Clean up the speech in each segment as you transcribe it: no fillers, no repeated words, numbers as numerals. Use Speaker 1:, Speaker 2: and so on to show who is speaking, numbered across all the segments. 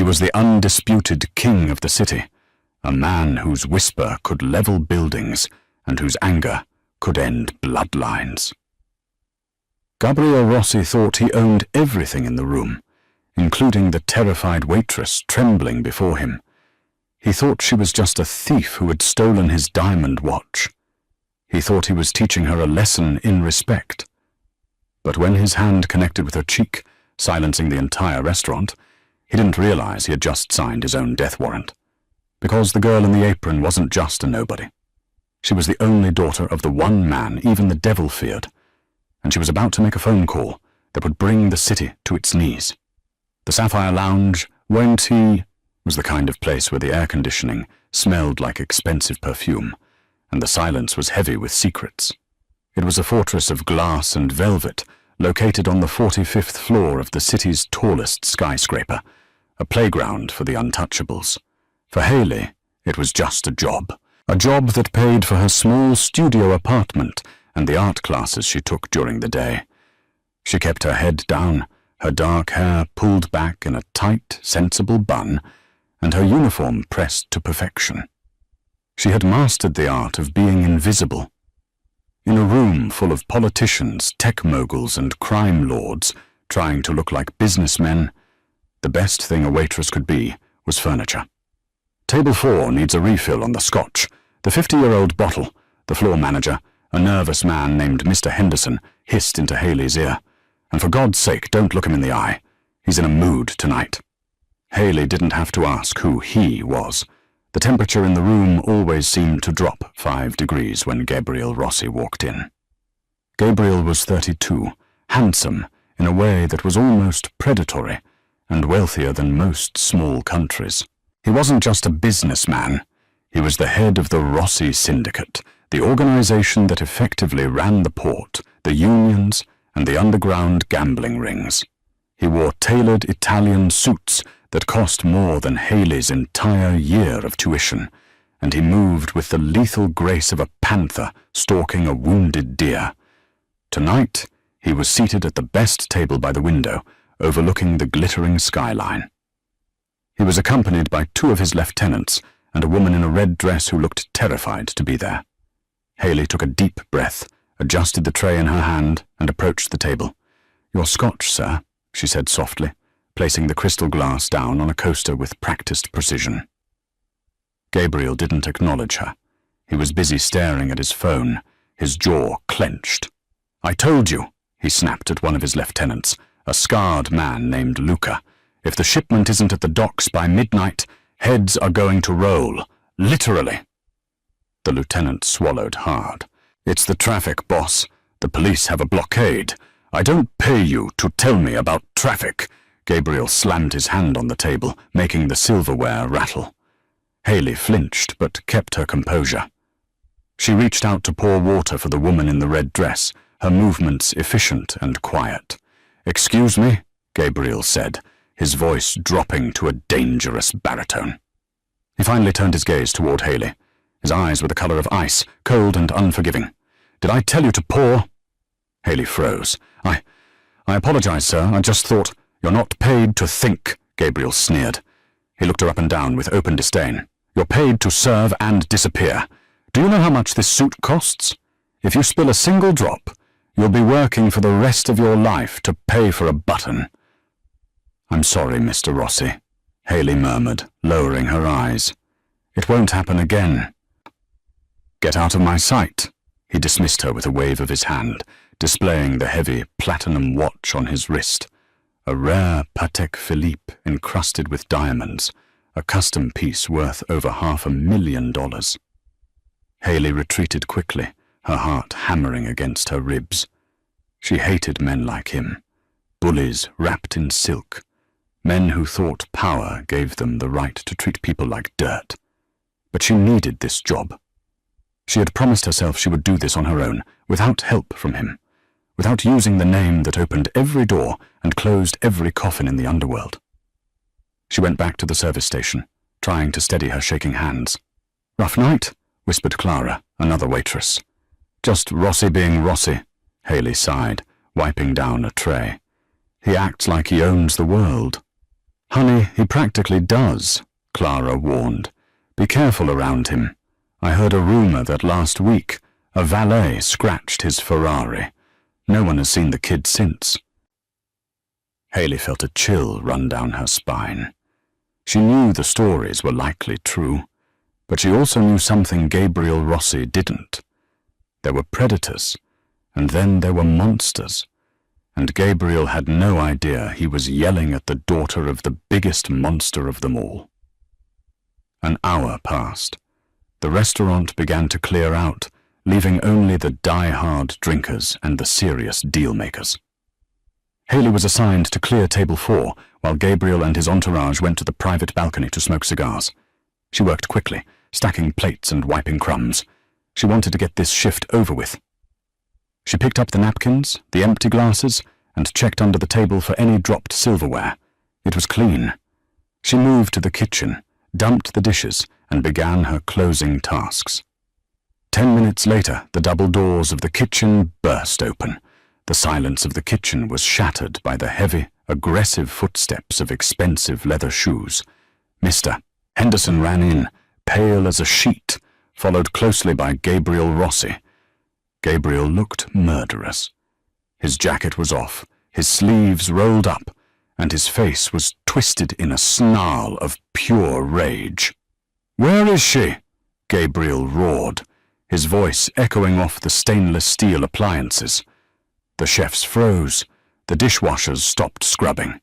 Speaker 1: He was the undisputed king of the city, a man whose whisper could level buildings and whose anger could end bloodlines. Gabriel Rossi thought he owned everything in the room, including the terrified waitress trembling before him. He thought she was just a thief who had stolen his diamond watch. He thought he was teaching her a lesson in respect. But when his hand connected with her cheek, silencing the entire restaurant, he didn't realize he had just signed his own death warrant. Because the girl in the apron wasn't just a nobody. She was the only daughter of the one man even the devil feared, and she was about to make a phone call that would bring the city to its knees. The Sapphire Lounge, won't he, was the kind of place where the air conditioning smelled like expensive perfume, and the silence was heavy with secrets. It was a fortress of glass and velvet, located on the 45th floor of the city's tallest skyscraper, a playground for the untouchables. For Haley, it was just a job that paid for her small studio apartment and the art classes she took during the day. She kept her head down, her dark hair pulled back in a tight, sensible bun, and her uniform pressed to perfection. She had mastered the art of being invisible. In a room full of politicians, tech moguls, and crime lords trying to look like businessmen, the best thing a waitress could be was furniture. Table 4 needs a refill on the scotch. The 50-year-old bottle, the floor manager, a nervous man named Mr. Henderson, hissed into Haley's ear. And for God's sake, don't look him in the eye. He's in a mood tonight. Haley didn't have to ask who he was. The temperature in the room always seemed to drop 5 degrees when Gabriel Rossi walked in. Gabriel was 32, handsome in a way that was almost predatory, and wealthier than most small countries. He wasn't just a businessman. He was the head of the Rossi Syndicate, the organization that effectively ran the port, the unions, and the underground gambling rings. He wore tailored Italian suits that cost more than Haley's entire year of tuition, and he moved with the lethal grace of a panther stalking a wounded deer. Tonight, he was seated at the best table by the window, overlooking the glittering skyline. He was accompanied by 2 of his lieutenants and a woman in a red dress who looked terrified to be there. Haley took a deep breath, adjusted the tray in her hand, and approached the table. "Your scotch, sir," she said softly, placing the crystal glass down on a coaster with practiced precision. Gabriel didn't acknowledge her. He was busy staring at his phone, his jaw clenched. "I told you," he snapped at one of his lieutenants, a scarred man named Luca. "If the shipment isn't at the docks by midnight, heads are going to roll. Literally." The lieutenant swallowed hard. "It's the traffic, boss. The police have a blockade. I don't pay you to tell me about traffic." Gabriel slammed his hand on the table, making the silverware rattle. Haley flinched, but kept her composure. She reached out to pour water for the woman in the red dress, her movements efficient and quiet. "Excuse me," Gabriel said, his voice dropping to a dangerous baritone. He finally turned his gaze toward Haley. His eyes were the color of ice, cold and unforgiving. "Did I tell you to pour?" Haley froze. I apologize, sir. I just thought—" "You're not paid to think," Gabriel sneered. He looked her up and down with open disdain. "You're paid to serve and disappear. Do you know how much this suit costs? If you spill a single drop, you'll be working for the rest of your life to pay for a button." "I'm sorry, Mr. Rossi," Haley murmured, lowering her eyes. "It won't happen again." "Get out of my sight." He dismissed her with a wave of his hand, displaying the heavy platinum watch on his wrist, a rare Patek Philippe encrusted with diamonds, a custom piece worth over $500,000. Haley retreated quickly, her heart hammering against her ribs. She hated men like him, bullies wrapped in silk, men who thought power gave them the right to treat people like dirt. But she needed this job. She had promised herself she would do this on her own, without help from him, without using the name that opened every door and closed every coffin in the underworld. She went back to the service station, trying to steady her shaking hands. "Rough night?" whispered Clara, another waitress. "Just Rossi being Rossi," Haley sighed, wiping down a tray. "He acts like he owns the world." "Honey, he practically does," Clara warned. "Be careful around him. I heard a rumor that last week a valet scratched his Ferrari. No one has seen the kid since." Haley felt a chill run down her spine. She knew the stories were likely true, but she also knew something Gabriel Rossi didn't. There were predators, and then there were monsters, and Gabriel had no idea he was yelling at the daughter of the biggest monster of them all. An hour passed. The restaurant began to clear out, leaving only the die-hard drinkers and the serious deal-makers. Haley was assigned to clear table 4, while Gabriel and his entourage went to the private balcony to smoke cigars. She worked quickly, stacking plates and wiping crumbs. She wanted to get this shift over with. She picked up the napkins, the empty glasses, and checked under the table for any dropped silverware. It was clean. She moved to the kitchen, dumped the dishes, and began her closing tasks. 10 minutes later, the double doors of the kitchen burst open. The silence of the kitchen was shattered by the heavy, aggressive footsteps of expensive leather shoes. Mr. Henderson ran in, pale as a sheet, followed closely by Gabriel Rossi. Gabriel looked murderous. His jacket was off, his sleeves rolled up, and his face was twisted in a snarl of pure rage. "Where is she?" Gabriel roared, his voice echoing off the stainless steel appliances. The chefs froze. The dishwashers stopped scrubbing.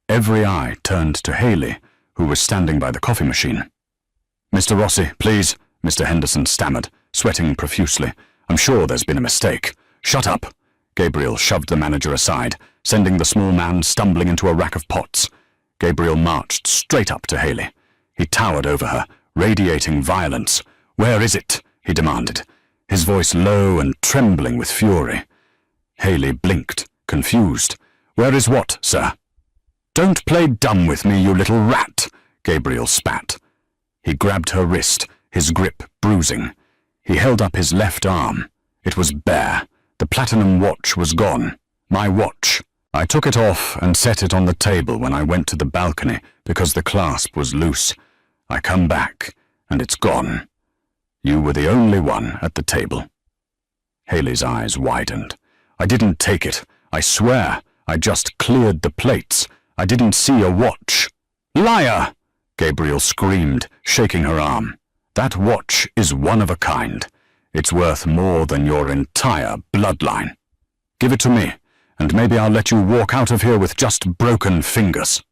Speaker 1: Every eye turned to Haley, who was standing by the coffee machine. "Mr. Rossi, please," Mr. Henderson stammered, sweating profusely. "I'm sure there's been a mistake." "Shut up!" Gabriel shoved the manager aside, sending the small man stumbling into a rack of pots. Gabriel marched straight up to Haley. He towered over her, radiating violence. "Where is it?" he demanded, his voice low and trembling with fury. Haley blinked, confused. "Where is what, sir?" "Don't play dumb with me, you little rat," Gabriel spat. He grabbed her wrist, his grip bruising. He held up his left arm. It was bare. The platinum watch was gone. "My watch. I took it off and set it on the table when I went to the balcony because the clasp was loose. I come back, and it's gone. You were the only one at the table." Haley's eyes widened. "I didn't take it. I swear. I just cleared the plates. I didn't see a watch." "Liar!" Gabriel screamed, shaking her arm. "That watch is one of a kind. It's worth more than your entire bloodline. Give it to me, and maybe I'll let you walk out of here with just broken fingers."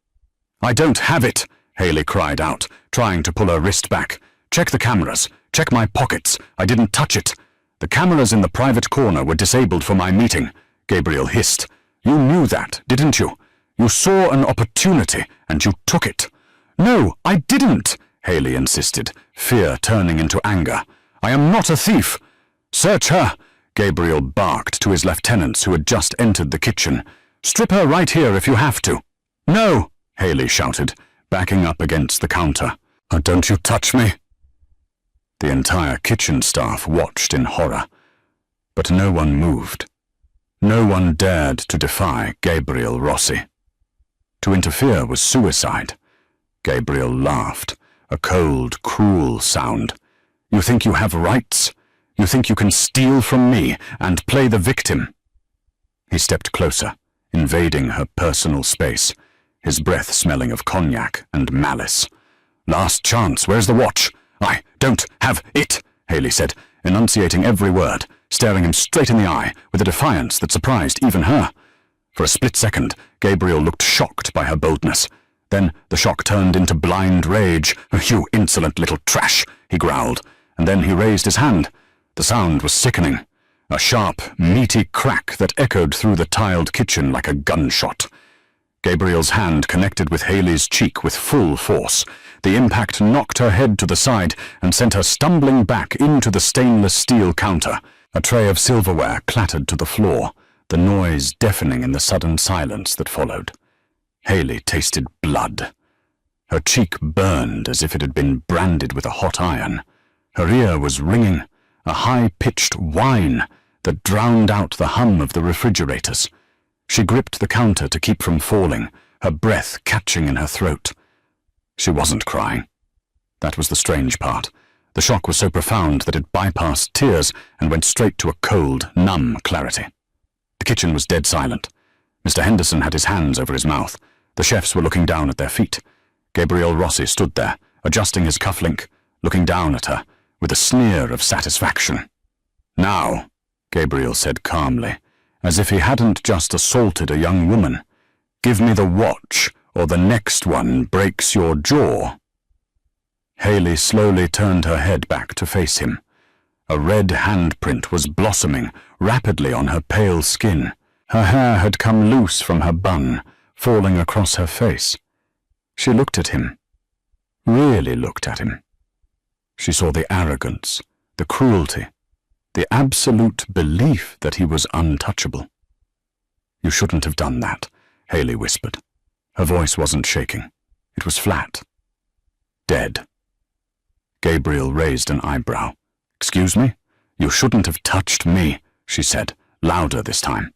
Speaker 1: "I don't have it," Haley cried out, trying to pull her wrist back. "Check the cameras. Check my pockets. I didn't touch it." "The cameras in the private corner were disabled for my meeting," Gabriel hissed. "You knew that, didn't you? You saw an opportunity, and you took it." "No, I didn't," Haley insisted, fear turning into anger. "I am not a thief." "Search her," Gabriel barked to his lieutenants who had just entered the kitchen. "Strip her right here if you have to." "No," Haley shouted, backing up against the counter. "Oh, don't you touch me." The entire kitchen staff watched in horror, but no one moved. No one dared to defy Gabriel Rossi. To interfere was suicide. Gabriel laughed, a cold, cruel sound. "You think you have rights? You think you can steal from me and play the victim?" He stepped closer, invading her personal space, his breath smelling of cognac and malice. "Last chance, where's the watch?" "I don't have it," Haley said, enunciating every word, staring him straight in the eye with a defiance that surprised even her. For a split second, Gabriel looked shocked by her boldness. Then the shock turned into blind rage. "You insolent little trash," he growled, and then he raised his hand. The sound was sickening, a sharp, meaty crack that echoed through the tiled kitchen like a gunshot. Gabriel's hand connected with Haley's cheek with full force. The impact knocked her head to the side and sent her stumbling back into the stainless steel counter. A tray of silverware clattered to the floor, the noise deafening in the sudden silence that followed. Haley tasted blood. Her cheek burned as if it had been branded with a hot iron. Her ear was ringing, a high-pitched whine that drowned out the hum of the refrigerators. She gripped the counter to keep from falling, her breath catching in her throat. She wasn't crying. That was the strange part. The shock was so profound that it bypassed tears and went straight to a cold, numb clarity. The kitchen was dead silent. Mr. Henderson had his hands over his mouth. The chefs were looking down at their feet. Gabriel Rossi stood there, adjusting his cufflink, looking down at her, with a sneer of satisfaction. "Now," Gabriel said calmly, as if he hadn't just assaulted a young woman, "give me the watch, or the next one breaks your jaw." Hayley slowly turned her head back to face him. A red handprint was blossoming rapidly on her pale skin. Her hair had come loose from her bun, falling across her face. She looked at him. Really looked at him. She saw the arrogance, the cruelty, the absolute belief that he was untouchable. "You shouldn't have done that," Hayley whispered. Her voice wasn't shaking. It was flat. Dead. Gabriel raised an eyebrow. "Excuse me? You shouldn't have touched me," she said, louder this time.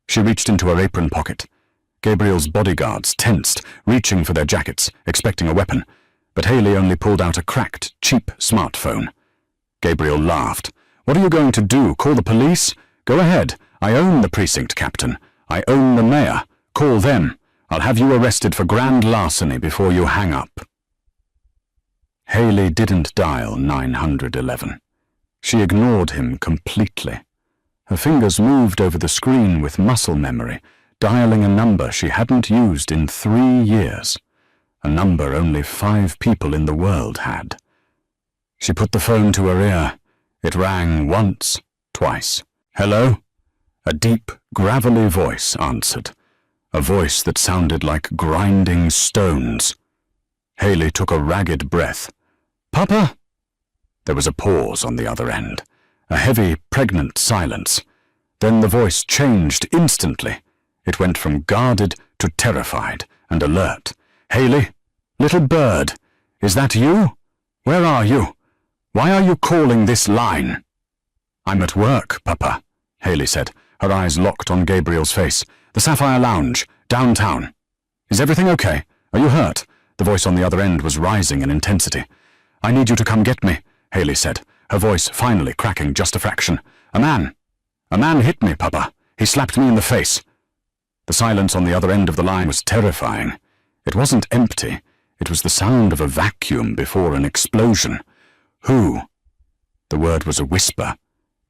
Speaker 1: She reached into her apron pocket. Gabriel's bodyguards tensed, reaching for their jackets, expecting a weapon, but Hayley only pulled out a cracked, cheap smartphone. Gabriel laughed. "What are you going to do, call the police? Go ahead. I own the precinct, Captain. I own the mayor. Call them. I'll have you arrested for grand larceny before you hang up." Hayley didn't dial 911. She ignored him completely. Her fingers moved over the screen with muscle memory, dialing a number she hadn't used in 3 years, a number only 5 people in the world had. She put the phone to her ear. It rang once, twice. "Hello?" A deep, gravelly voice answered, a voice that sounded like grinding stones. Hayley took a ragged breath. "Papa?" There was a pause on the other end, a heavy, pregnant silence. Then the voice changed instantly. It went from guarded to terrified and alert. "Hayley? Little bird? Is that you? Where are you? Why are you calling this line?" "I'm at work, Papa," Hayley said, her eyes locked on Gabriel's face. "The Sapphire Lounge, downtown. Is everything okay? Are you hurt?" The voice on the other end was rising in intensity. "I need you to come get me," Hayley said, her voice finally cracking just a fraction. A man hit me, Papa. He slapped me in the face." The silence on the other end of the line was terrifying. It wasn't empty. It was the sound of a vacuum before an explosion. "Who?" The word was a whisper,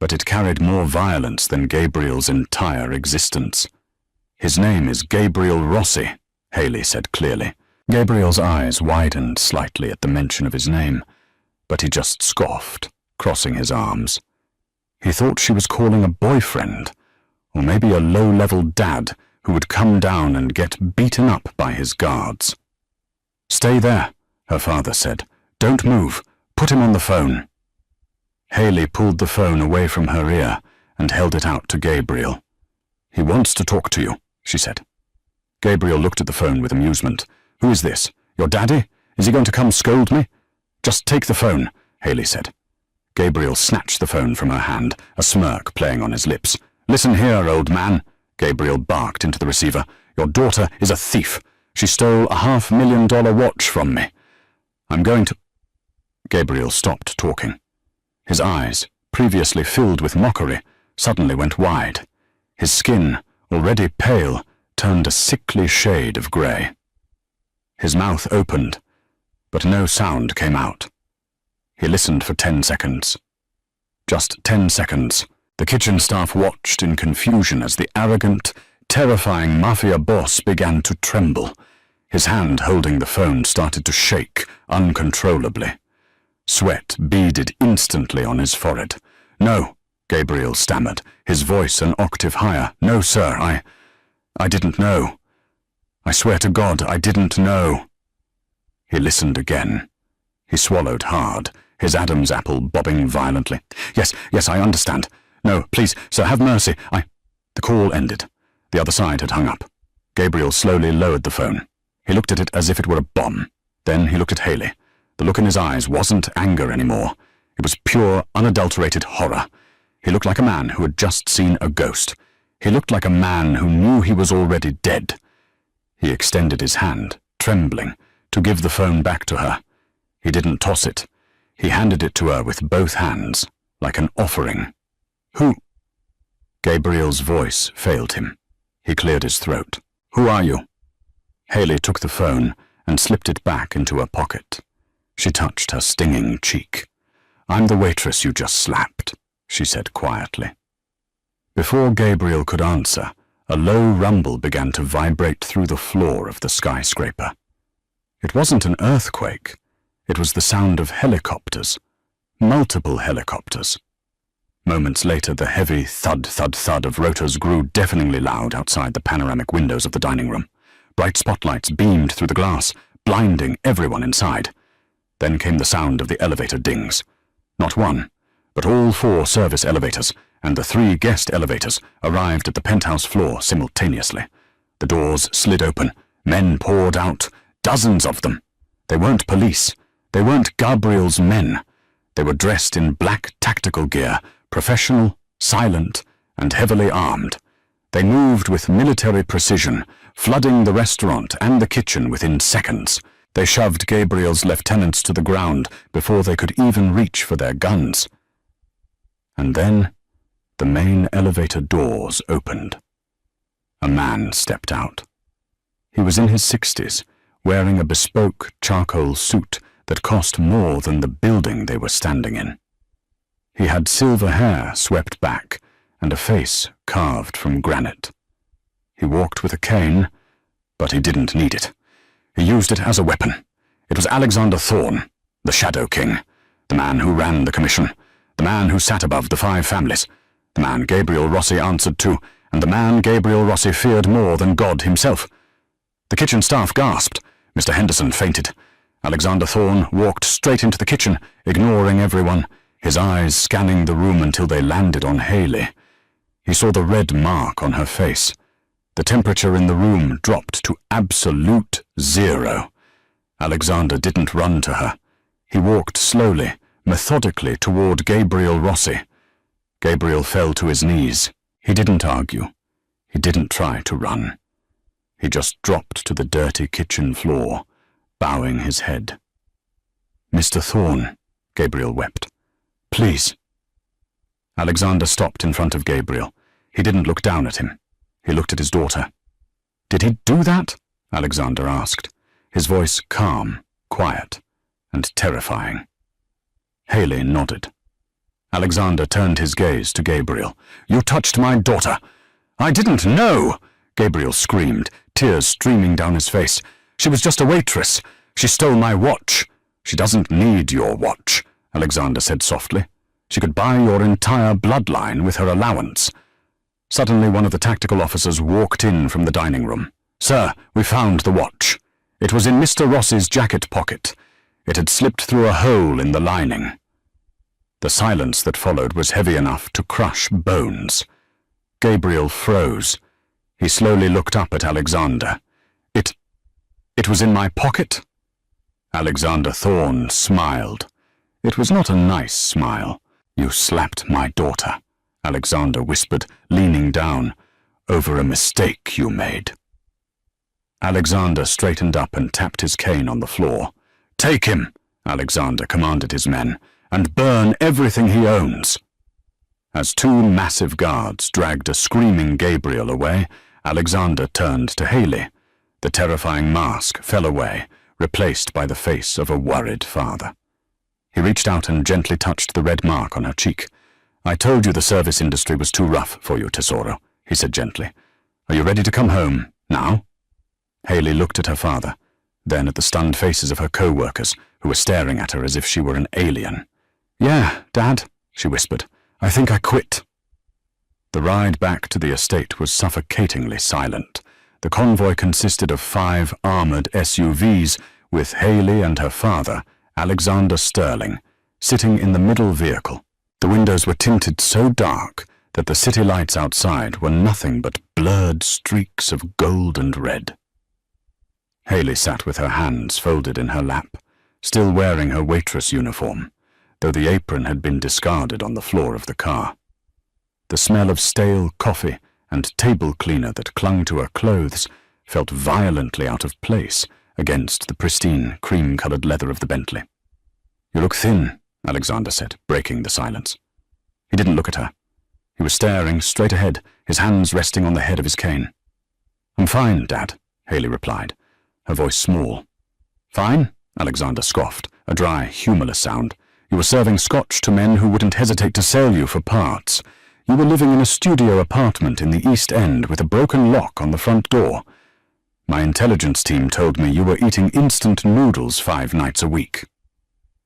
Speaker 1: but it carried more violence than Gabriel's entire existence. "His name is Gabriel Rossi," Hayley said clearly. Gabriel's eyes widened slightly at the mention of his name, but he just scoffed, crossing his arms. He thought she was calling a boyfriend, or maybe a low-level dad who would come down and get beaten up by his guards. "Stay there," her father said. "Don't move. Put him on the phone." Hayley pulled the phone away from her ear and held it out to Gabriel. "He wants to talk to you," she said. Gabriel looked at the phone with amusement. "Who is this? Your daddy? Is he going to come scold me?" "Just take the phone," Hayley said. Gabriel snatched the phone from her hand, a smirk playing on his lips. "Listen here, old man," Gabriel barked into the receiver. "Your daughter is a thief. She stole a $500,000 watch from me. I'm going to—" Gabriel stopped talking. His eyes, previously filled with mockery, suddenly went wide. His skin, already pale, turned a sickly shade of grey. His mouth opened, but no sound came out. He listened for 10 seconds. Just 10 seconds. The kitchen staff watched in confusion as the arrogant, terrifying Mafia boss began to tremble. His hand holding the phone started to shake uncontrollably. Sweat beaded instantly on his forehead. "No," Gabriel stammered, his voice an octave higher. "No, sir, I didn't know. I swear to God, I didn't know." He listened again. He swallowed hard, his Adam's apple bobbing violently. Yes, I understand. No, please, sir, have mercy. The call ended. The other side had hung up. Gabriel slowly lowered the phone. He looked at it as if it were a bomb. Then he looked at Hayley. The look in his eyes wasn't anger anymore. It was pure, unadulterated horror. He looked like a man who had just seen a ghost. He looked like a man who knew he was already dead. He extended his hand, trembling, to give the phone back to her. He didn't toss it. He handed it to her with both hands, like an offering. "Who?" Gabriel's voice failed him. He cleared his throat. "Who are you?" Hayley took the phone and slipped it back into her pocket. She touched her stinging cheek. "I'm the waitress you just slapped," she said quietly. Before Gabriel could answer, a low rumble began to vibrate through the floor of the skyscraper. It wasn't an earthquake. It was the sound of helicopters. Multiple helicopters. Moments later, the heavy thud, thud, thud of rotors grew deafeningly loud outside the panoramic windows of the dining room. Bright spotlights beamed through the glass, blinding everyone inside. Then came the sound of the elevator dings. Not one, but all 4 service elevators and the 3 guest elevators arrived at the penthouse floor simultaneously. The doors slid open. Men poured out. Dozens of them. They weren't police. They weren't Gabriel's men. They were dressed in black tactical gear, professional, silent, and heavily armed. They moved with military precision, flooding the restaurant and the kitchen within seconds. They shoved Gabriel's lieutenants to the ground before they could even reach for their guns. And then the main elevator doors opened. A man stepped out. He was in his 60s, wearing a bespoke charcoal suit that cost more than the building they were standing in. He had silver hair swept back and a face carved from granite. He walked with a cane, but he didn't need it. He used it as a weapon. It was Alexander Thorne, the Shadow King, the man who ran the commission, the man who sat above the 5 families, the man Gabriel Rossi answered to, and the man Gabriel Rossi feared more than God himself. The kitchen staff gasped. Mr. Henderson fainted. Alexander Thorne walked straight into the kitchen, ignoring everyone, his eyes scanning the room until they landed on Hayley. He saw the red mark on her face. The temperature in the room dropped to absolute 0. Alexander didn't run to her. He walked slowly, methodically toward Gabriel Rossi. Gabriel fell to his knees. He didn't argue. He didn't try to run. He just dropped to the dirty kitchen floor, bowing his head. "Mr. Thorne," Gabriel wept. "Please." Alexander stopped in front of Gabriel. He didn't look down at him. He looked at his daughter. "Did he do that?" Alexander asked, his voice calm, quiet, and terrifying. Hayley nodded. Alexander turned his gaze to Gabriel. "You touched my daughter." "I didn't know!" Gabriel screamed, tears streaming down his face. "She was just a waitress. She stole my watch." "She doesn't need your watch," Alexander said softly. "She could buy your entire bloodline with her allowance." Suddenly one of the tactical officers walked in from the dining room. "Sir, we found the watch. It was in Mr. Rossi's jacket pocket. It had slipped through a hole in the lining." The silence that followed was heavy enough to crush bones. Gabriel froze. He slowly looked up at Alexander. It was in my pocket?" Alexander Thorne smiled. It was not a nice smile. "You slapped my daughter," Alexander whispered, leaning down, "over a mistake you made." Alexander straightened up and tapped his cane on the floor. "Take him," Alexander commanded his men, "and burn everything he owns." As 2 massive guards dragged a screaming Gabriel away, Alexander turned to Hayley. The terrifying mask fell away, replaced by the face of a worried father. He reached out and gently touched the red mark on her cheek. "I told you the service industry was too rough for you, Tesoro," he said gently. "Are you ready to come home, now?" Hayley looked at her father, then at the stunned faces of her co-workers, who were staring at her as if she were an alien. "Yeah, Dad," she whispered. "I think I quit." The ride back to the estate was suffocatingly silent. The convoy consisted of 5 armored SUVs, with Hayley and her father, Alexander Sterling, sitting in the middle vehicle. The windows were tinted so dark that the city lights outside were nothing but blurred streaks of gold and red. Hayley sat with her hands folded in her lap, still wearing her waitress uniform, though the apron had been discarded on the floor of the car. The smell of stale coffee and table cleaner that clung to her clothes felt violently out of place against the pristine, cream-coloured leather of the Bentley. "You look thin," Alexander said, breaking the silence. He didn't look at her. He was staring straight ahead, his hands resting on the head of his cane. "I'm fine, Dad," Haley replied, her voice small. "Fine?" Alexander scoffed, a dry, humourless sound. "You were serving scotch to men who wouldn't hesitate to sell you for parts. You were living in a studio apartment in the East End with a broken lock on the front door. My intelligence team told me you were eating instant noodles 5 nights a week."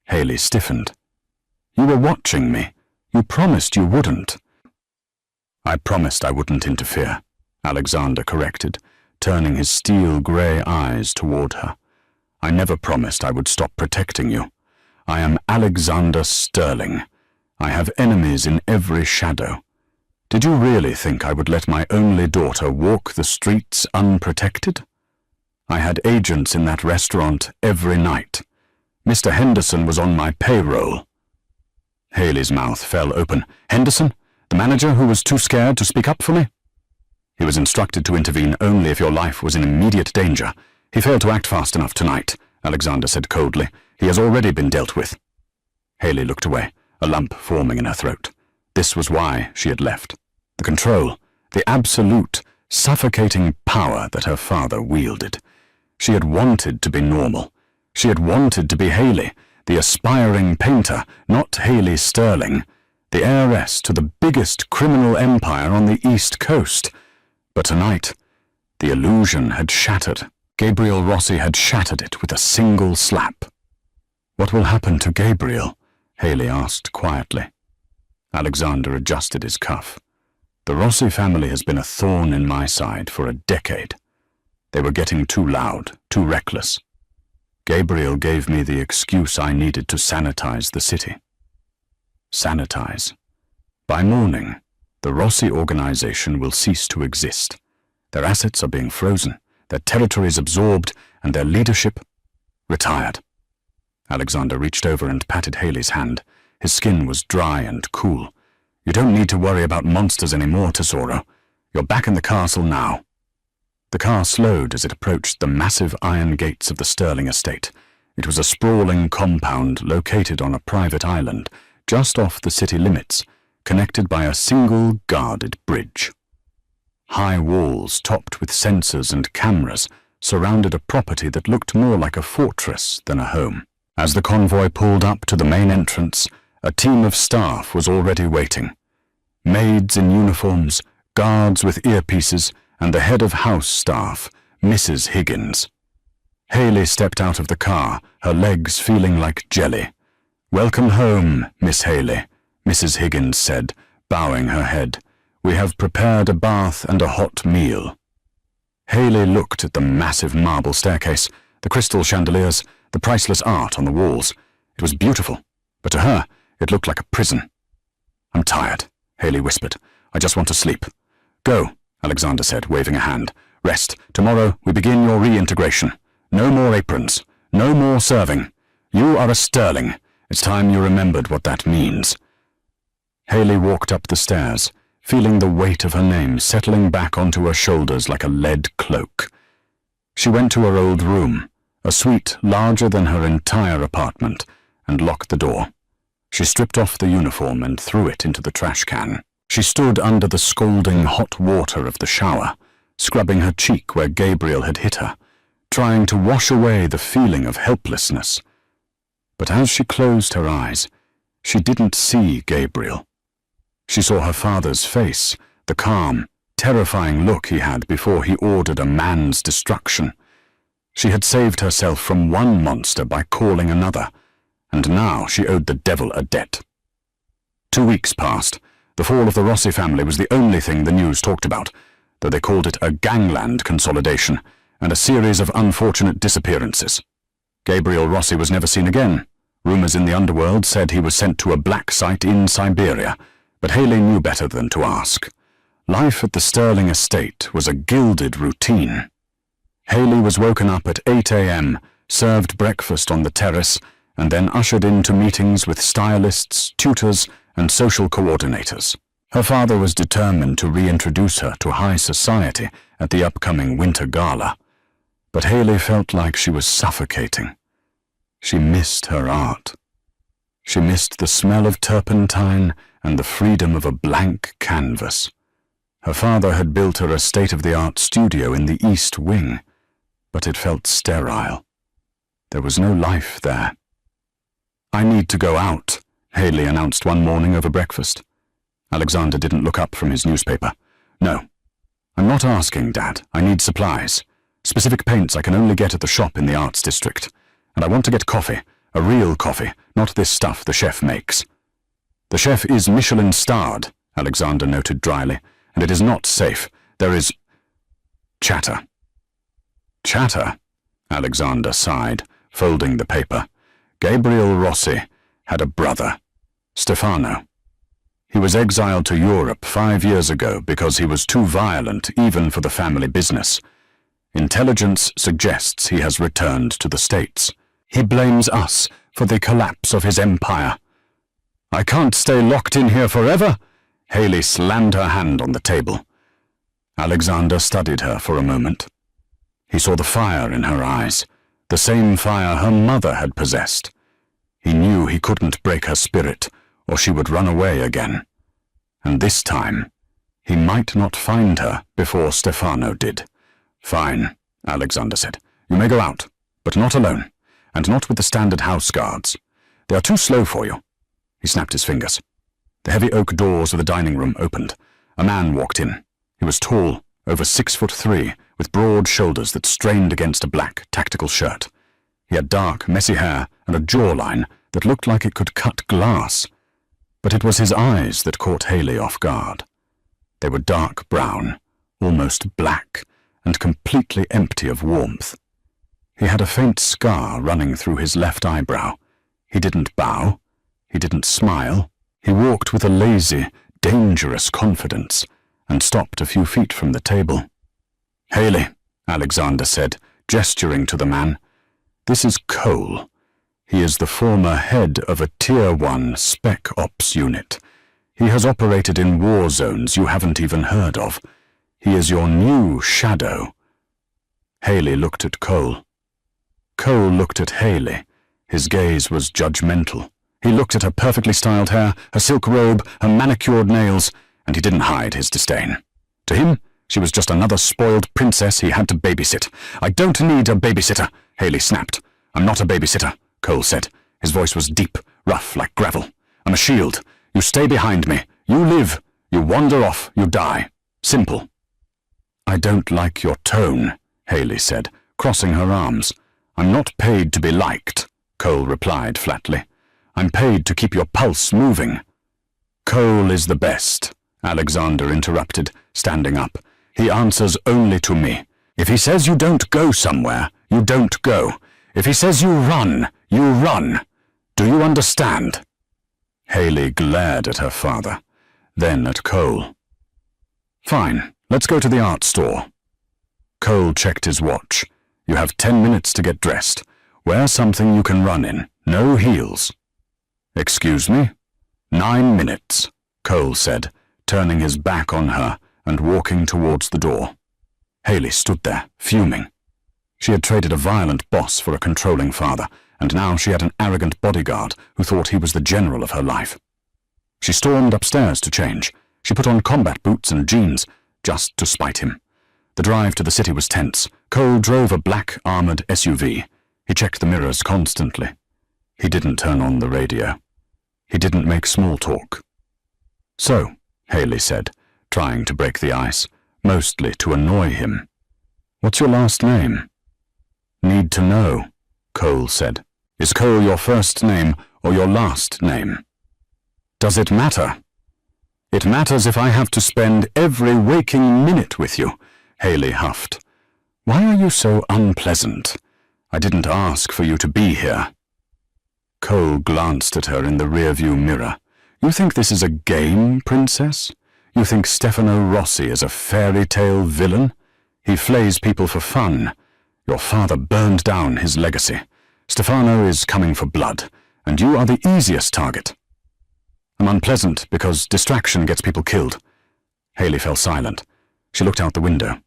Speaker 1: Haley stiffened. "You were watching me. You promised you wouldn't." "I promised I wouldn't interfere," Alexander corrected, turning his steel-grey eyes toward her. "I never promised I would stop protecting you. I am Alexander Sterling. I have enemies in every shadow. Did you really think I would let my only daughter walk the streets unprotected? I had agents in that restaurant every night. Mr. Henderson was on my payroll." Haley's mouth fell open. "Henderson? The manager who was too scared to speak up for me?" "He was instructed to intervene only if your life was in immediate danger. He failed to act fast enough tonight," Alexander said coldly. "He has already been dealt with." Haley looked away, a lump forming in her throat. This was why she had left. The control, the absolute, suffocating power that her father wielded. She had wanted to be normal. She had wanted to be Haley, the aspiring painter, not Haley Sterling, the heiress to the biggest criminal empire on the East Coast. But tonight, the illusion had shattered. Gabriel Rossi had shattered it with a single slap. "What will happen to Gabriel?" Haley asked quietly. Alexander adjusted his cuff. "The Rossi family has been a thorn in my side for a decade. They were getting too loud, too reckless. Gabriel gave me the excuse I needed to sanitize the city." Sanitize. By morning, the Rossi organization will cease to exist. Their assets are being frozen, their territories absorbed, and their leadership retired. Alexander reached over and patted Haley's hand. His skin was dry and cool. "You don't need to worry about monsters anymore, Tesoro. You're back in the castle now." The car slowed as it approached the massive iron gates of the Sterling estate. It was a sprawling compound located on a private island, just off the city limits, connected by a single guarded bridge. High walls topped with sensors and cameras surrounded a property that looked more like a fortress than a home. As the convoy pulled up to the main entrance, a team of staff was already waiting. Maids in uniforms, guards with earpieces, and the head of house staff, Mrs. Higgins. Haley stepped out of the car, her legs feeling like jelly. "Welcome home, Miss Haley," Mrs. Higgins said, bowing her head. "We have prepared a bath and a hot meal." Haley looked at the massive marble staircase, the crystal chandeliers, the priceless art on the walls. It was beautiful, but to her, it looked like a prison. "I'm tired," Haley whispered. "I just want to sleep." "Go," Alexander said, waving a hand. "Rest. Tomorrow we begin your reintegration. No more aprons. No more serving. You are a Sterling. It's time you remembered what that means." Haley walked up the stairs, feeling the weight of her name settling back onto her shoulders like a lead cloak. She went to her old room, a suite larger than her entire apartment, and locked the door. She stripped off the uniform and threw it into the trash can. She stood under the scalding hot water of the shower, scrubbing her cheek where Gabriel had hit her, trying to wash away the feeling of helplessness. But as she closed her eyes, she didn't see Gabriel. She saw her father's face, the calm, terrifying look he had before he ordered a man's destruction. She had saved herself from one monster by calling another, and now she owed the devil a debt. 2 weeks passed. The fall of the Rossi family was the only thing the news talked about, though they called it a gangland consolidation and a series of unfortunate disappearances. Gabriel Rossi was never seen again. Rumors in the underworld said he was sent to a black site in Siberia, but Haley knew better than to ask. Life at the Sterling estate was a gilded routine. Haley was woken up at 8 a.m., served breakfast on the terrace, and then ushered into meetings with stylists, tutors, and social coordinators. Her father was determined to reintroduce her to high society at the upcoming winter gala, but Hayley felt like she was suffocating. She missed her art. She missed the smell of turpentine and the freedom of a blank canvas. Her father had built her a state-of-the-art studio in the East Wing, but it felt sterile. There was no life there. "I need to go out," Hayley announced one morning over breakfast. Alexander didn't look up from his newspaper. "No. I'm not asking, Dad. I need supplies. Specific paints I can only get at the shop in the Arts District. And I want to get coffee, a real coffee, not this stuff the chef makes." "The chef is Michelin-starred," Alexander noted dryly, "and it is not safe. There is chatter." "Chatter?" Alexander sighed, folding the paper. Gabriel Rossi had a brother, Stefano. He was exiled to Europe 5 years ago because he was too violent even for the family business. Intelligence suggests he has returned to the States. He blames us for the collapse of his empire. "I can't stay locked in here forever." Hayley slammed her hand on the table. Alexander studied her for a moment. He saw the fire in her eyes, the same fire her mother had possessed. He knew he couldn't break her spirit, or she would run away again. And this time, he might not find her before Stefano did. "Fine," Alexander said. "You may go out, but not alone, and not with the standard house guards. They are too slow for you." He snapped his fingers. The heavy oak doors of the dining room opened. A man walked in. He was tall, over 6'3", with broad shoulders that strained against a black tactical shirt. He had dark, messy hair and a jawline that looked like it could cut glass. But it was his eyes that caught Hayley off guard. They were dark brown, almost black, and completely empty of warmth. He had a faint scar running through his left eyebrow. He didn't bow. He didn't smile. He walked with a lazy, dangerous confidence and stopped a few feet from the table. "Hayley," Alexander said, gesturing to the man. "This is Cole. He is the former head of a Tier 1 Spec Ops unit. He has operated in war zones you haven't even heard of. He is your new shadow." Hayley looked at Cole. Cole looked at Hayley. His gaze was judgmental. He looked at her perfectly styled hair, her silk robe, her manicured nails, and he didn't hide his disdain. To him, she was just another spoiled princess he had to babysit. "I don't need a babysitter," Hayley snapped. "I'm not a babysitter," Cole said. His voice was deep, rough like gravel. "I'm a shield. You stay behind me. You live. You wander off. You die. Simple." "I don't like your tone," Hayley said, crossing her arms. "I'm not paid to be liked," Cole replied flatly. "I'm paid to keep your pulse moving." "Cole is the best," Alexander interrupted, standing up. "He answers only to me. If he says you don't go somewhere, you don't go. If he says you run, you run. Do you understand?" Hayley glared at her father, then at Cole. "Fine, let's go to the art store." Cole checked his watch. "You have 10 minutes to get dressed. Wear something you can run in. No heels." "Excuse me?" 9 minutes, Cole said, turning his back on her and walking towards the door. Hayley stood there, fuming. She had traded a violent boss for a controlling father, and now she had an arrogant bodyguard who thought he was the general of her life. She stormed upstairs to change. She put on combat boots and jeans, just to spite him. The drive to the city was tense. Cole drove a black armored SUV. He checked the mirrors constantly. He didn't turn on the radio. He didn't make small talk. "So," Hayley said, trying to break the ice, mostly to annoy him. "What's your last name?" "Need to know," Cole said. "Is Cole your first name or your last name?" "Does it matter?" "It matters if I have to spend every waking minute with you," Hayley huffed. "Why are you so unpleasant? I didn't ask for you to be here." Cole glanced at her in the rearview mirror. "You think this is a game, princess? You think Stefano Rossi is a fairy tale villain? He flays people for fun. Your father burned down his legacy. Stefano is coming for blood, and you are the easiest target." I'm unpleasant because distraction gets people killed." Haley fell silent. She looked out the window.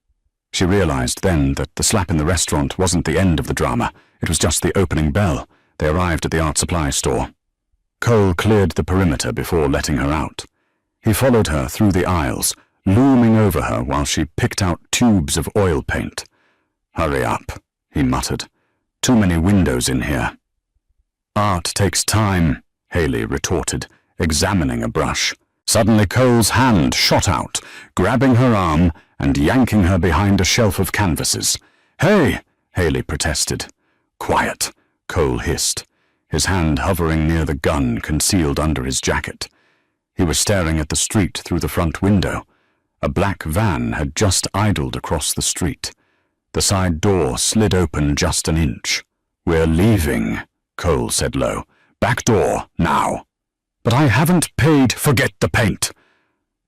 Speaker 1: She realized then that the slap in the restaurant wasn't the end of the drama. It was just the opening bell. They arrived at the art supply store. Cole cleared the perimeter before letting her out. He followed her through the aisles, looming over her while she picked out tubes of oil paint. "Hurry up," he muttered. "Too many windows in here." "Art takes time," Haley retorted, examining a brush. Suddenly Cole's hand shot out, grabbing her arm and yanking her behind a shelf of canvases. "Hey!" Haley protested. "Quiet," Cole hissed, his hand hovering near the gun concealed under his jacket. He was staring at the street through the front window. A black van had just idled across the street. The side door slid open just an inch. "We're leaving," Cole said low. "Back door, now." "But I haven't paid." "Forget the paint."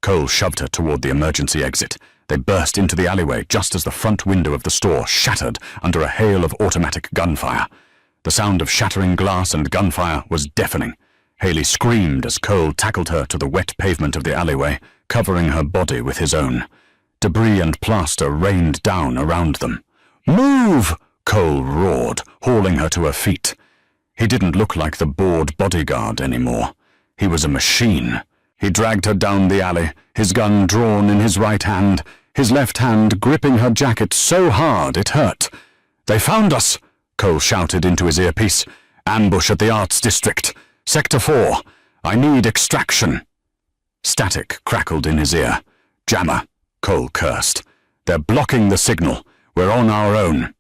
Speaker 1: Cole shoved her toward the emergency exit. They burst into the alleyway just as the front window of the store shattered under a hail of automatic gunfire. The sound of shattering glass and gunfire was deafening. Haley screamed as Cole tackled her to the wet pavement of the alleyway, covering her body with his own. Debris and plaster rained down around them. "Move!" Cole roared, hauling her to her feet. He didn't look like the bored bodyguard anymore. He was a machine. He dragged her down the alley, his gun drawn in his right hand, his left hand gripping her jacket so hard it hurt. "They found us!" Cole shouted into his earpiece. "Ambush at the Arts District. Sector 4. I need extraction." Static crackled in his ear. "Jammer," Cole cursed. "They're blocking the signal. We're on our own."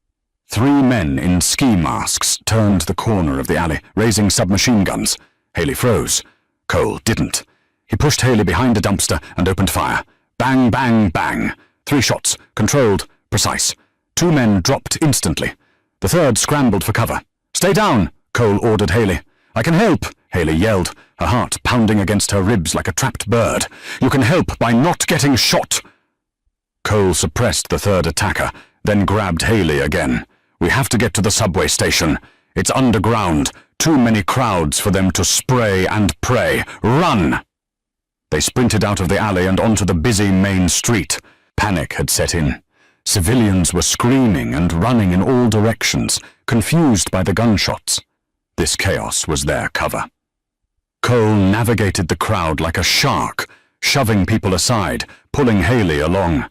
Speaker 1: 3 men in ski masks turned the corner of the alley, raising submachine guns. Haley froze. Cole didn't. He pushed Haley behind a dumpster and opened fire. Bang, bang, bang. 3 shots, controlled, precise. 2 men dropped instantly. The third scrambled for cover. "Stay down," Cole ordered Haley. "I can help," Haley yelled, her heart pounding against her ribs like a trapped bird. "You can help by not getting shot." Cole suppressed the third attacker, then grabbed Haley again. "We have to get to the subway station. It's underground. Too many crowds for them to spray and pray. Run!" They sprinted out of the alley and onto the busy main street. Panic had set in. Civilians were screaming and running in all directions, confused by the gunshots. This chaos was their cover. Cole navigated the crowd like a shark, shoving people aside, pulling Haley along.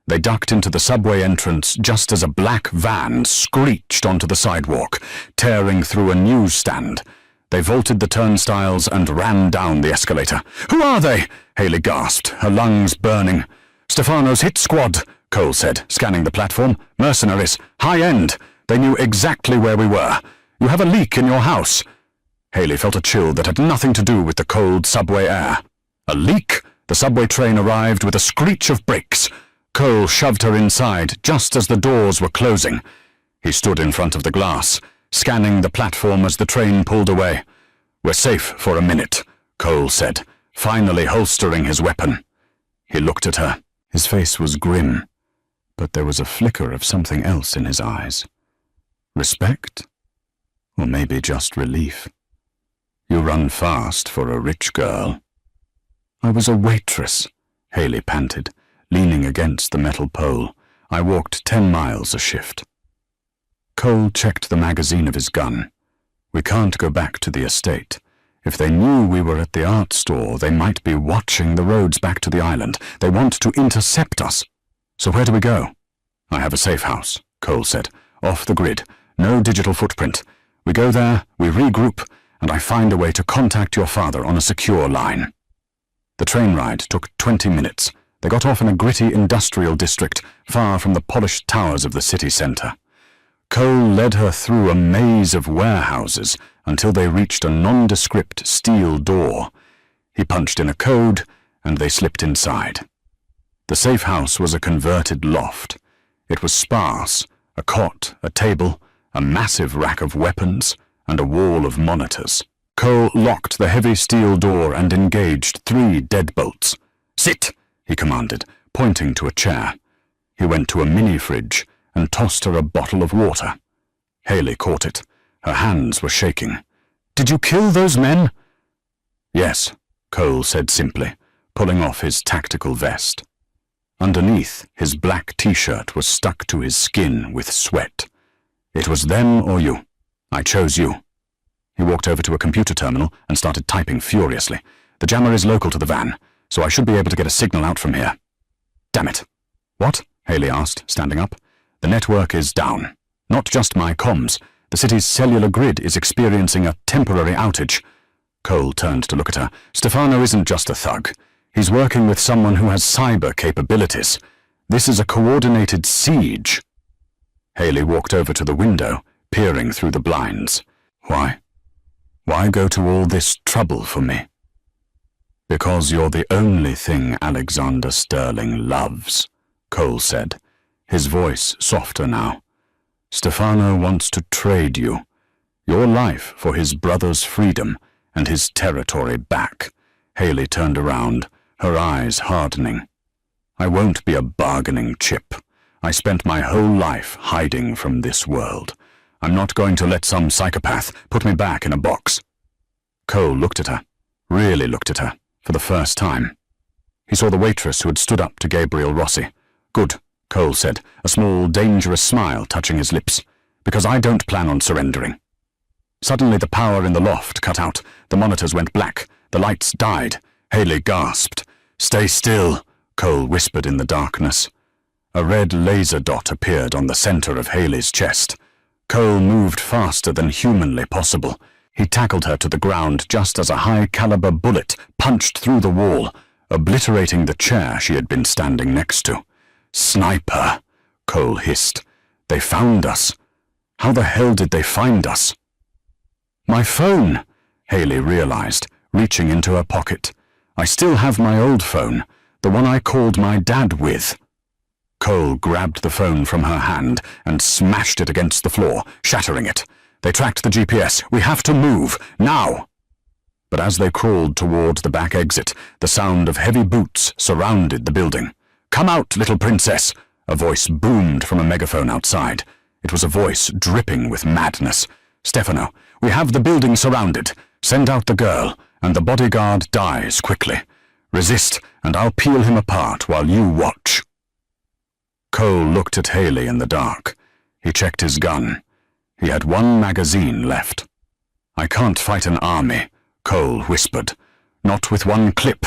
Speaker 1: They ducked into the subway entrance just as a black van screeched onto the sidewalk, tearing through a newsstand. They vaulted the turnstiles and ran down the escalator. "Who are they?" Haley gasped, her lungs burning. "Stefano's hit squad," Cole said, scanning the platform. "Mercenaries, high end. They knew exactly where we were. You have a leak in your house." Haley felt a chill that had nothing to do with the cold subway air. A leak? The subway train arrived with a screech of brakes. Cole shoved her inside just as the doors were closing. He stood in front of the glass, scanning the platform as the train pulled away. "We're safe for a minute," Cole said, finally holstering his weapon. He looked at her. His face was grim, but there was a flicker of something else in his eyes. Respect? Or maybe just relief. "You run fast for a rich girl." "I was a waitress," Haley panted, leaning against the metal pole. "I walked 10 miles a shift." Cole checked the magazine of his gun. "We can't go back to the estate. If they knew we were at the art store, they might be watching the roads back to the island. They want to intercept us. So where do we go?" "I have a safe house," Cole said. "Off the grid. No digital footprint. We go there, we regroup, and I find a way to contact your father on a secure line." The train ride took 20 minutes. They got off in a gritty industrial district, far from the polished towers of the city centre. Cole led her through a maze of warehouses until they reached a nondescript steel door. He punched in a code, and they slipped inside. The safe house was a converted loft. It was sparse, a cot, a table, a massive rack of weapons, and a wall of monitors. Cole locked the heavy steel door and engaged 3 deadbolts. "Sit!" he commanded, pointing to a chair. He went to a mini-fridge and tossed her a bottle of water. Haley caught it. Her hands were shaking. "Did you kill those men?" "Yes," Cole said simply, pulling off his tactical vest. Underneath, his black t-shirt was stuck to his skin with sweat. It was them or you. I chose you. He walked over to a computer terminal and started typing furiously. The jammer is local to the van, so I should be able to get a signal out from here. Damn it. What? Haley asked, standing up. The network is down. Not just my comms. The city's cellular grid is experiencing a temporary outage. Cole turned to look at her. Stefano isn't just a thug. He's working with someone who has cyber capabilities. This is a coordinated siege. Haley walked over to the window, peering through the blinds. Why? Why go to all this trouble for me? Because you're the only thing Alexander Sterling loves, Cole said, his voice softer now. Stefano wants to trade you, your life for his brother's freedom and his territory back. Haley turned around, her eyes hardening. I won't be a bargaining chip. I spent my whole life hiding from this world. I'm not going to let some psychopath put me back in a box. Cole looked at her, really looked at her, for the first time. He saw the waitress who had stood up to Gabriel Rossi. Good, Cole said, a small, dangerous smile touching his lips, because I don't plan on surrendering. Suddenly the power in the loft cut out. The monitors went black. The lights died. Haley gasped. Stay still, Cole whispered in the darkness. A red laser dot appeared on the center of Haley's chest. Cole moved faster than humanly possible. He tackled her to the ground just as a high-caliber bullet punched through the wall, obliterating the chair she had been standing next to. Sniper, Cole hissed. They found us. How the hell did they find us? My phone, Haley realized, reaching into her pocket. I still have my old phone, the one I called my dad with. Cole grabbed the phone from her hand and smashed it against the floor, shattering it. They tracked the GPS. We have to move, now! But as they crawled toward the back exit, the sound of heavy boots surrounded the building. Come out, little princess! A voice boomed from a megaphone outside. It was a voice dripping with madness. Stefano, we have the building surrounded. Send out the girl, and the bodyguard dies quickly. Resist, and I'll peel him apart while you watch. Cole looked at Haley in the dark. He checked his gun. He had one magazine left. I can't fight an army, Cole whispered. Not with one clip.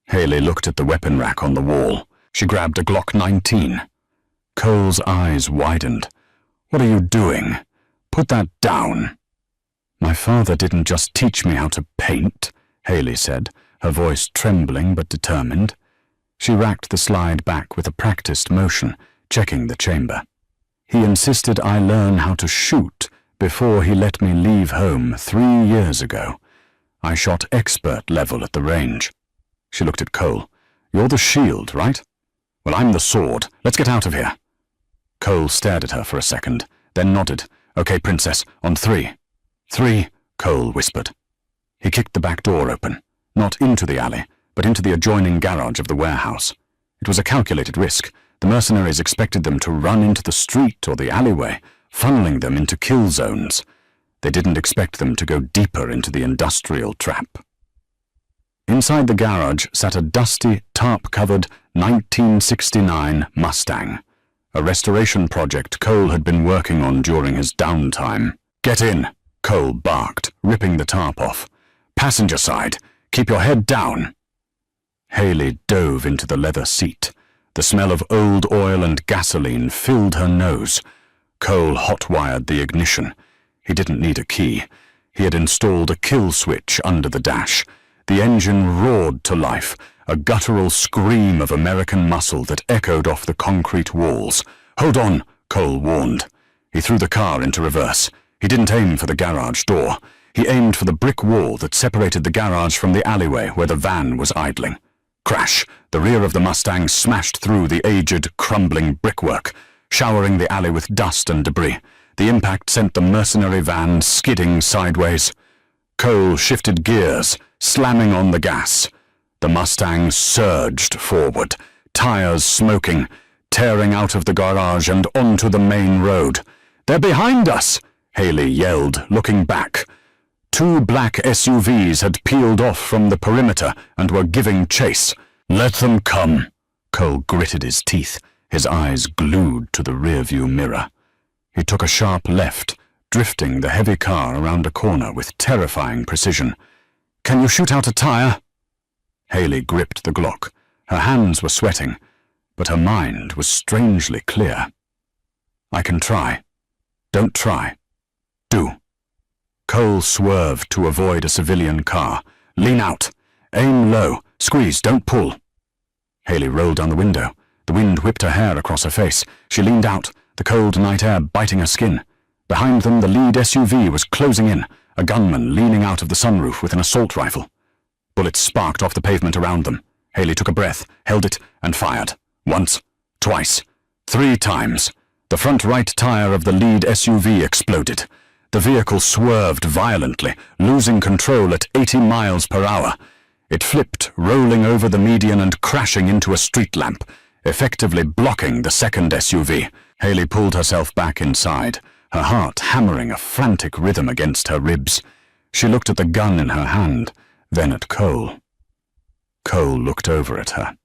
Speaker 1: Haley looked at the weapon rack on the wall. She grabbed a Glock 19. Cole's eyes widened. What are you doing? Put that down. My father didn't just teach me how to paint, Haley said, her voice trembling but determined. She racked the slide back with a practiced motion, checking the chamber. He insisted I learn how to shoot before he let me leave home 3 years ago. I shot expert level at the range. She looked at Cole. You're the shield, right? Well, I'm the sword. Let's get out of here. Cole stared at her for a second, then nodded. Okay, princess, on 3. 3, Cole whispered. He kicked the back door open, not into the alley, but into the adjoining garage of the warehouse. It was a calculated risk. The mercenaries expected them to run into the street or the alleyway, funneling them into kill zones. They didn't expect them to go deeper into the industrial trap. Inside the garage sat a dusty, tarp-covered 1969 Mustang, a restoration project Cole had been working on during his downtime. Get in, Cole barked, ripping the tarp off. Passenger side, keep your head down. Haley dove into the leather seat. The smell of old oil and gasoline filled her nose. Cole hot-wired the ignition. He didn't need a key. He had installed a kill switch under the dash. The engine roared to life, a guttural scream of American muscle that echoed off the concrete walls. Hold on, Cole warned. He threw the car into reverse. He didn't aim for the garage door. He aimed for the brick wall that separated the garage from the alleyway where the van was idling. Crash! The rear of the Mustang smashed through the aged, crumbling brickwork, showering the alley with dust and debris. The impact sent the mercenary van skidding sideways. Cole shifted gears, slamming on the gas. The Mustang surged forward, tires smoking, tearing out of the garage and onto the main road. "They're behind us!" Haley yelled, looking back. 2 black SUVs had peeled off from the perimeter and were giving chase. "Let them come." Cole gritted his teeth, his eyes glued to the rearview mirror. He took a sharp left, drifting the heavy car around a corner with terrifying precision. "Can you shoot out a tire?" Haley gripped the Glock. Her hands were sweating, but her mind was strangely clear. "I can try." "Don't try." "Do." Cole swerved to avoid a civilian car. "Lean out. Aim low. Squeeze, don't pull." Haley rolled down the window. The wind whipped her hair across her face. She leaned out, the cold night air biting her skin. Behind them, the lead SUV was closing in, a gunman leaning out of the sunroof with an assault rifle. Bullets sparked off the pavement around them. Haley took a breath, held it, and fired. Once, twice, 3 times. The front right tire of the lead SUV exploded. The vehicle swerved violently, losing control at 80 miles per hour. It flipped, rolling over the median and crashing into a street lamp, effectively blocking the second SUV. Haley pulled herself back inside, her heart hammering a frantic rhythm against her ribs. She looked at the gun in her hand, then at Cole. Cole looked over at her.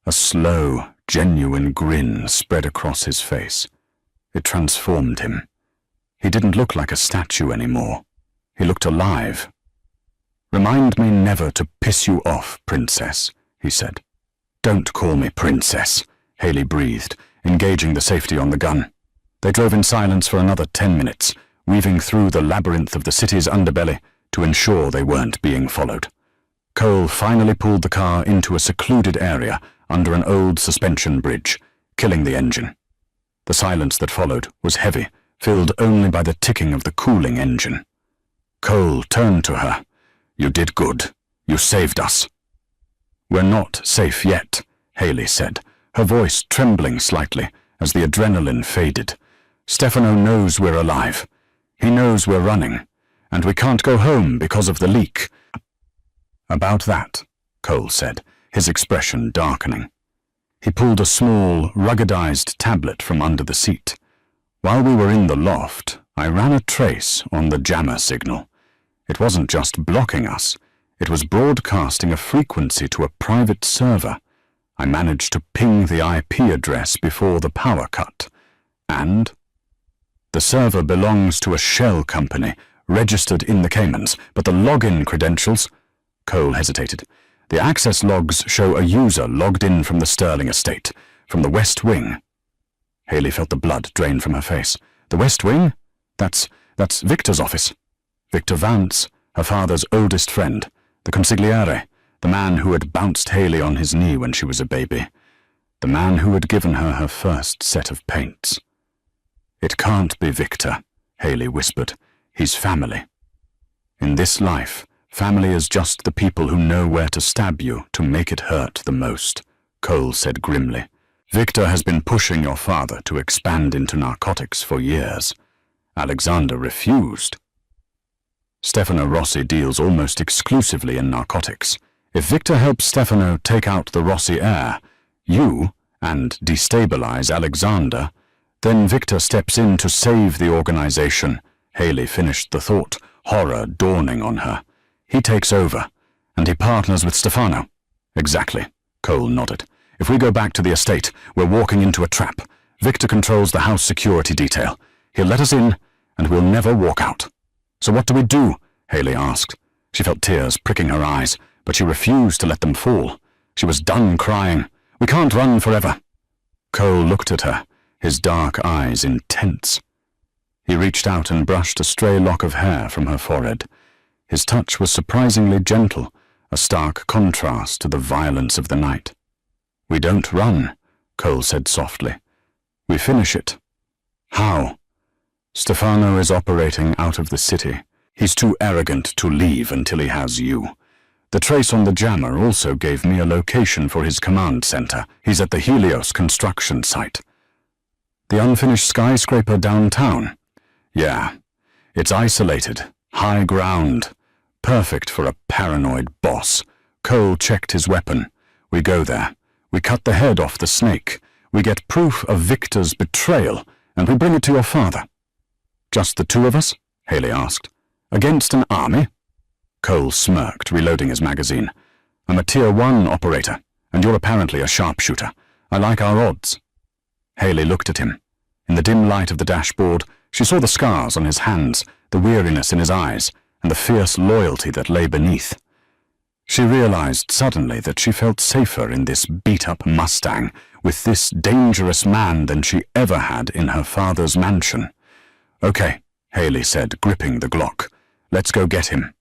Speaker 1: A slow, genuine grin spread across his face. It transformed him. He didn't look like a statue anymore. He looked alive. "Remind me never to piss you off, Princess," he said. "Don't call me Princess," Haley breathed, engaging the safety on the gun. They drove in silence for another 10 minutes, weaving through the labyrinth of the city's underbelly to ensure they weren't being followed. Cole finally pulled the car into a secluded area under an old suspension bridge, killing the engine. The silence that followed was heavy, filled only by the ticking of the cooling engine. Cole turned to her. "You did good. You saved us." "We're not safe yet," Haley said, her voice trembling slightly as the adrenaline faded. "Stefano knows we're alive. He knows we're running, and we can't go home because of the leak." "About that," Cole said, his expression darkening. He pulled a small, ruggedized tablet from under the seat. "While we were in the loft, I ran a trace on the jammer signal. It wasn't just blocking us. It was broadcasting a frequency to a private server. I managed to ping the IP address before the power cut. And the server belongs to a shell company, registered in the Caymans, but the login credentials—" Cole hesitated. "The access logs show a user logged in from the Sterling estate, from the West Wing." Haley felt the blood drain from her face. "The West Wing? That's Victor's office. Victor Vance, her father's oldest friend, the consigliere, the man who had bounced Haley on his knee when she was a baby, the man who had given her her first set of paints." "It can't be Victor," Haley whispered. "He's family. In this life, family is just the people who know where to stab you to make it hurt the most," Cole said grimly. "Victor has been pushing your father to expand into narcotics for years. Alexander refused. Stefano Rossi deals almost exclusively in narcotics. If Victor helps Stefano take out the Rossi heir, and destabilize Alexander, then Victor steps in to save the organization." Haley finished the thought, horror dawning on her. "He takes over, and he partners with Stefano." "Exactly," Cole nodded. "If we go back to the estate, we're walking into a trap. Victor controls the house security detail. He'll let us in, and we'll never walk out." "So what do we do?" Haley asked. She felt tears pricking her eyes, but she refused to let them fall. She was done crying. "We can't run forever." Cole looked at her, his dark eyes intense. He reached out and brushed a stray lock of hair from her forehead. His touch was surprisingly gentle, a stark contrast to the violence of the night. "We don't run," Cole said softly. "We finish it." "How?" "Stefano is operating out of the city. He's too arrogant to leave until he has you. The trace on the jammer also gave me a location for his command center. He's at the Helios construction site." "The unfinished skyscraper downtown?" "Yeah. It's isolated, high ground. Perfect for a paranoid boss." Cole checked his weapon. "We go there. We cut the head off the snake. We get proof of Victor's betrayal, and we bring it to your father." "Just the 2 of us?" Haley asked. Against an army? Cole smirked, reloading his magazine. I'm a Tier 1 operator, and you're apparently a sharpshooter. I like our odds. Haley looked at him. In the dim light of the dashboard, she saw the scars on his hands, the weariness in his eyes, and the fierce loyalty that lay beneath. She realized suddenly that she felt safer in this beat-up Mustang with this dangerous man than she ever had in her father's mansion. Okay, Haley said, gripping the Glock. Let's go get him.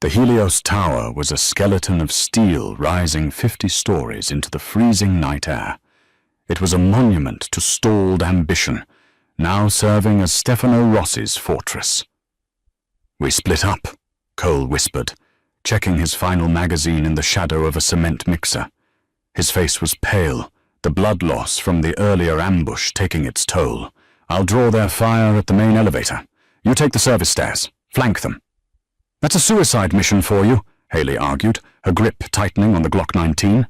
Speaker 1: The Helios Tower was a skeleton of steel rising 50 stories into the freezing night air. It was a monument to stalled ambition, now serving as Stefano Rossi's fortress. We split up, Cole whispered, checking his final magazine in the shadow of a cement mixer. His face was pale, the blood loss from the earlier ambush taking its toll. I'll draw their fire at the main elevator. You take the service stairs. Flank them. That's a suicide mission for you, Haley argued, her grip tightening on the Glock 19.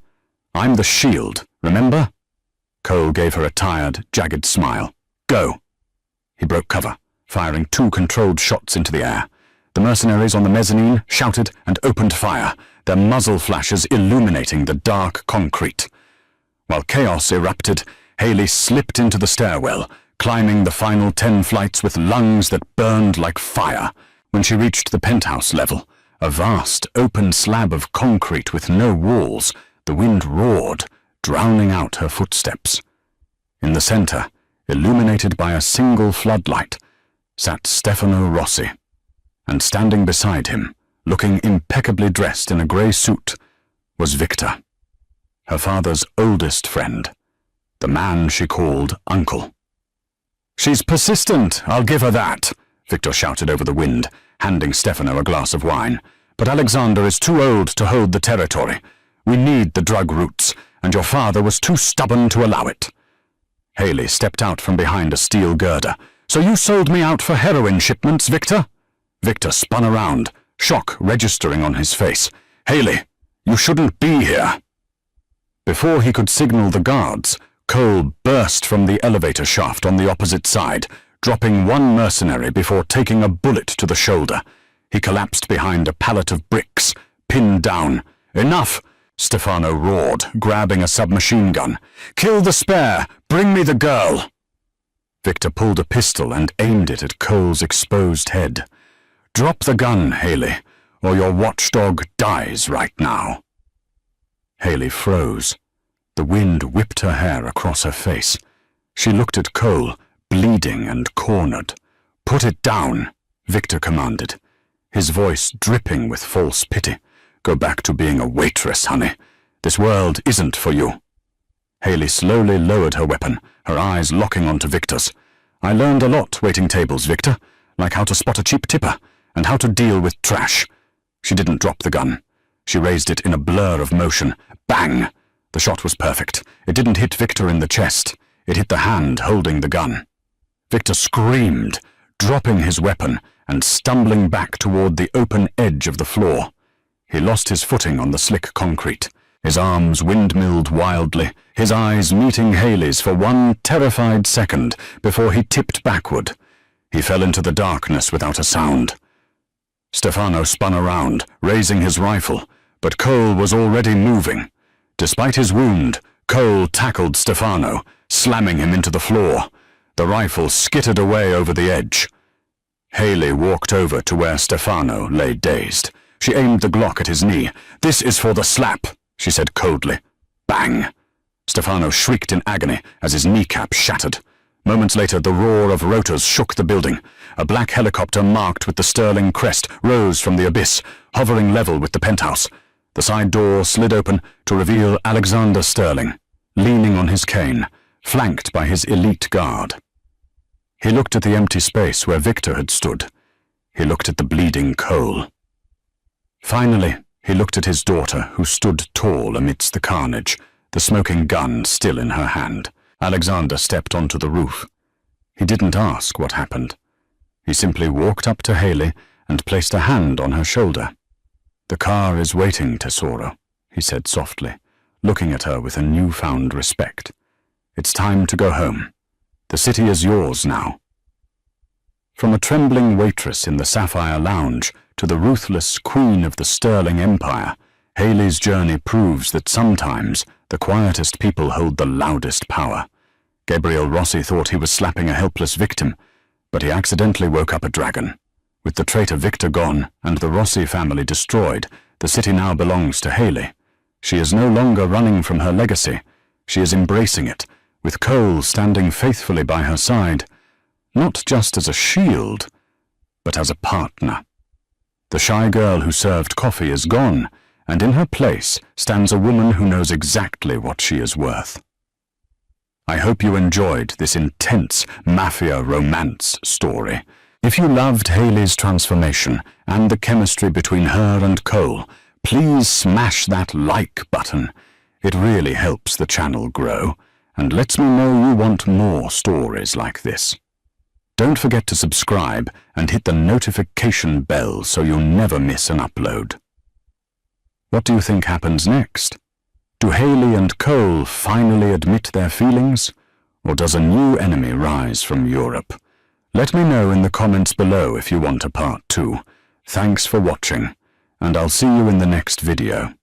Speaker 1: I'm the shield, remember? Cole gave her a tired, jagged smile. Go. He broke cover, firing 2 controlled shots into the air. The mercenaries on the mezzanine shouted and opened fire, their muzzle flashes illuminating the dark concrete. While chaos erupted, Haley slipped into the stairwell, climbing the final 10 flights with lungs that burned like fire. When she reached the penthouse level, a vast, open slab of concrete with no walls, the wind roared, drowning out her footsteps. In the center, illuminated by a single floodlight, sat Stefano Rossi. And standing beside him, looking impeccably dressed in a grey suit, was Victor, her father's oldest friend, the man she called Uncle. She's persistent, I'll give her that, Victor shouted over the wind, handing Stefano a glass of wine. But Alexander is too old to hold the territory. We need the drug routes, and your father was too stubborn to allow it. Haley stepped out from behind a steel girder. So you sold me out for heroin shipments, Victor? Victor spun around, shock registering on his face. Haley, you shouldn't be here. Before he could signal the guards, Cole burst from the elevator shaft on the opposite side, dropping one mercenary before taking a bullet to the shoulder. He collapsed behind a pallet of bricks, pinned down. Enough! Stefano roared, grabbing a submachine gun. Kill the spare! Bring me the girl! Victor pulled a pistol and aimed it at Cole's exposed head. Drop the gun, Haley, or your watchdog dies right now. Haley froze. The wind whipped her hair across her face. She looked at Cole, bleeding and cornered. Put it down, Victor commanded, his voice dripping with false pity. Go back to being a waitress, honey. This world isn't for you. Haley slowly lowered her weapon, her eyes locking onto Victor's. I learned a lot waiting tables, Victor, like how to spot a cheap tipper and how to deal with trash. She didn't drop the gun. She raised it in a blur of motion. Bang! The shot was perfect. It didn't hit Victor in the chest. It hit the hand holding the gun. Victor screamed, dropping his weapon and stumbling back toward the open edge of the floor. He lost his footing on the slick concrete. His arms windmilled wildly, his eyes meeting Haley's for one terrified second before he tipped backward. He fell into the darkness without a sound. Stefano spun around, raising his rifle, but Cole was already moving. Despite his wound, Cole tackled Stefano, slamming him into the floor. The rifle skittered away over the edge. Haley walked over to where Stefano lay dazed. She aimed the Glock at his knee. This is for the slap, she said coldly. Bang! Stefano shrieked in agony as his kneecap shattered. Moments later, the roar of rotors shook the building. A black helicopter marked with the sterling crest rose from the abyss, hovering level with the penthouse. The side door slid open to reveal Alexander Sterling, leaning on his cane, flanked by his elite guard. He looked at the empty space where Victor had stood. He looked at the bleeding Cole. Finally, he looked at his daughter, who stood tall amidst the carnage, the smoking gun still in her hand. Alexander stepped onto the roof. He didn't ask what happened. He simply walked up to Haley and placed a hand on her shoulder. The car is waiting, Tesoro, he said softly, looking at her with a newfound respect. It's time to go home. The city is yours now. From a trembling waitress in the Sapphire Lounge to the ruthless queen of the Sterling Empire, Hayley's journey proves that sometimes the quietest people hold the loudest power. Gabriel Rossi thought he was slapping a helpless victim, but he accidentally woke up a dragon. With the traitor Victor gone and the Rossi family destroyed, the city now belongs to Hayley. She is no longer running from her legacy. She is embracing it, with Cole standing faithfully by her side, not just as a shield, but as a partner. The shy girl who served coffee is gone, and in her place stands a woman who knows exactly what she is worth. I hope you enjoyed this intense Mafia romance story. If you loved Hayley's transformation and the chemistry between her and Cole, please smash that like button. It really helps the channel grow and lets me know you want more stories like this. Don't forget to subscribe and hit the notification bell so you'll never miss an upload. What do you think happens next? Do Hayley and Cole finally admit their feelings? Or does a new enemy rise from Europe? Let me know in the comments below if you want a part 2. Thanks for watching, and I'll see you in the next video.